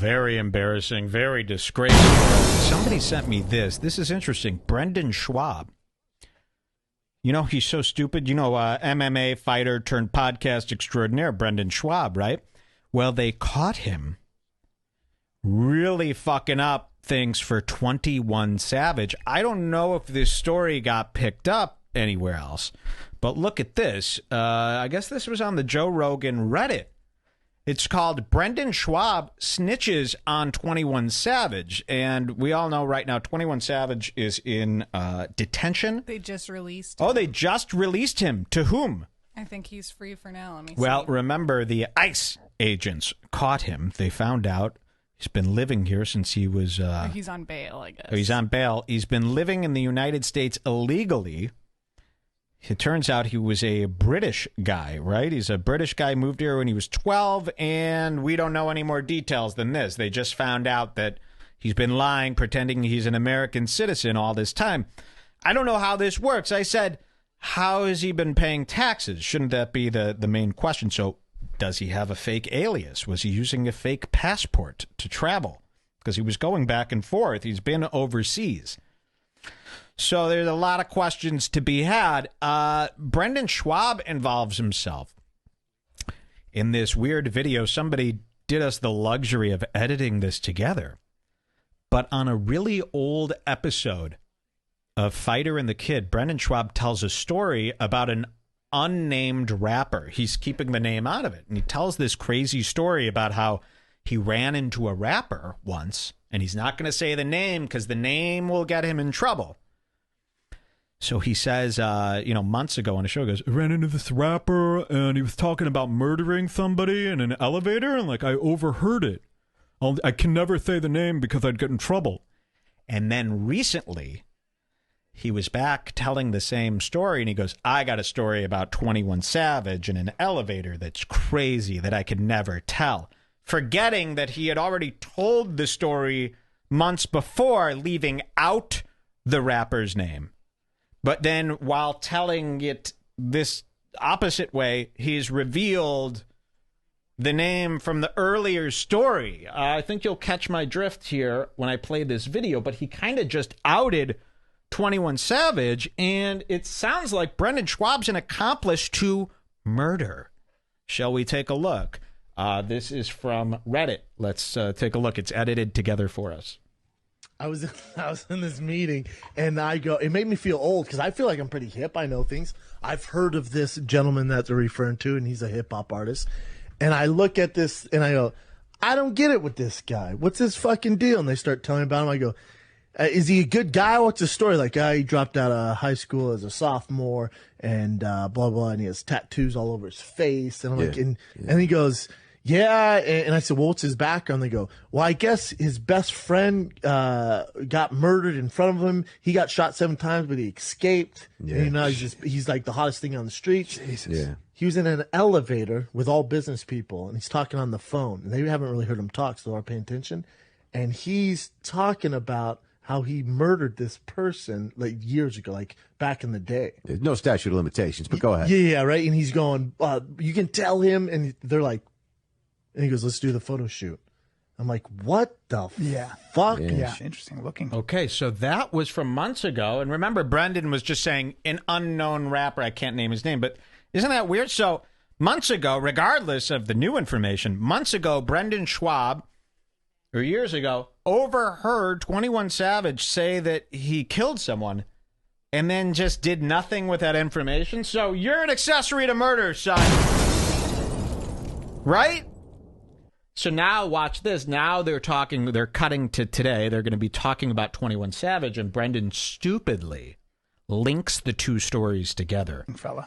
Very embarrassing, very disgraceful. Somebody sent me this. This is interesting. Brendan Schwab. You know, he's so stupid. You know, MMA fighter turned podcast extraordinaire, Brendan Schwab, right? Well, they caught him really fucking up things for 21 Savage. I don't know if this story got picked up anywhere else, but look at this. I guess this was on the Joe Rogan Reddit. It's called Brendan Schwab Snitches on 21 Savage. And we all know right now 21 Savage is in detention. They just released him. Oh, they just released him. To whom? I think he's free for now. Let me Well, see. remember, the ICE agents caught him. They found out he's been living here since he was... Or he's on bail, I guess. He's on bail. He's been living in the United States illegally. It turns out he was a British guy, right? He's a British guy, moved here when he was 12, and we don't know any more details than this. They just found out that he's been lying, pretending he's an American citizen all this time. I don't know how this works. I said, how has he been paying taxes? Shouldn't that be the main question? So does he have a fake alias? Was he using a fake passport to travel? Because he was going back and forth. He's been overseas. So there's a lot of questions to be had. Brendan Schwab involves himself in this weird video. Somebody did us the luxury of editing this together. But on a really old episode of Fighter and the Kid, Brendan Schwab tells a story about an unnamed rapper. He's keeping the name out of it. And he tells this crazy story about how he ran into a rapper once. And he's not going to say the name because the name will get him in trouble. So he says, months ago on a show, he goes, I ran into this rapper and he was talking about murdering somebody in an elevator. And I overheard it. I can never say the name because I'd get in trouble. And then recently he was back telling the same story. And he goes, I got a story about 21 Savage in an elevator that's crazy that I could never tell. Forgetting that he had already told the story months before, leaving out the rapper's name. But then while telling it this opposite way, he's revealed the name from the earlier story. I think you'll catch my drift here when I play this video, but he kind of just outed 21 Savage, and it sounds like Brendan Schwab's an accomplice to murder. Shall we take a look? This is from Reddit. Let's take a look. It's edited together for us. I was in this meeting, and it made me feel old because I feel like I'm pretty hip. I know things. I've heard of this gentleman that they're referring to, and he's a hip-hop artist. And I look at this, and I go, I don't get it with this guy. What's his fucking deal? And they start telling me about him. I go, is he a good guy? What's his story? He dropped out of high school as a sophomore, and blah, blah, and he has tattoos all over his face. And I'm and he goes... Yeah, and I said, well, what's his background? They go, well, I guess his best friend got murdered in front of him. He got shot 7 times, but he escaped. Yeah. And, he's like the hottest thing on the street. Jesus. Yeah. He was in an elevator with all business people, and he's talking on the phone. And they haven't really heard him talk, so they're paying attention. And he's talking about how he murdered this person years ago, back in the day. There's no statute of limitations, but go ahead. Yeah, right. And he's going, you can tell him, and they're like, and he goes, let's do the photo shoot. I'm like, what the fuck? Yeah, interesting looking. Okay, so that was from months ago. And remember, Brendan was just saying an unknown rapper. I can't name his name, but isn't that weird? So months ago, regardless of the new information, months ago, Brendan Schwab, or years ago, overheard 21 Savage say that he killed someone and then just did nothing with that information. So you're an accessory to murder, son. Right? So now watch this. Now they're cutting to today. They're going to be talking about 21 Savage, and Brendan stupidly links the two stories together. Fella.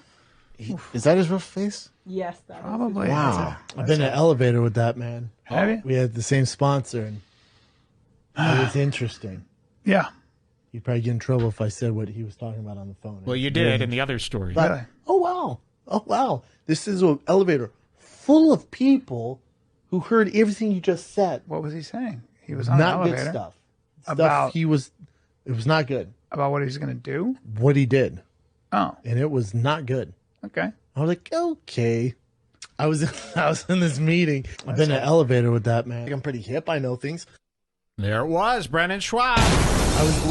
Is that his rough face? Yes, that Probably. Wow. I've been in an elevator with that man. Have you? We had the same sponsor, and it was interesting. Yeah. You'd probably get in trouble if I said what he was talking about on the phone. Well, you did in the other story. But, Really? Oh, wow. This is an elevator full of people who heard everything you just said. What was he saying? He was on Not an elevator. good stuff. About- It was not good. About what he was going to do? What he did. Oh, And it was not good. okay. I was like, okay. I was in this meeting. I've been in an elevator with that man. I'm pretty hip. I know things. There it was, Brennan Schwab. I was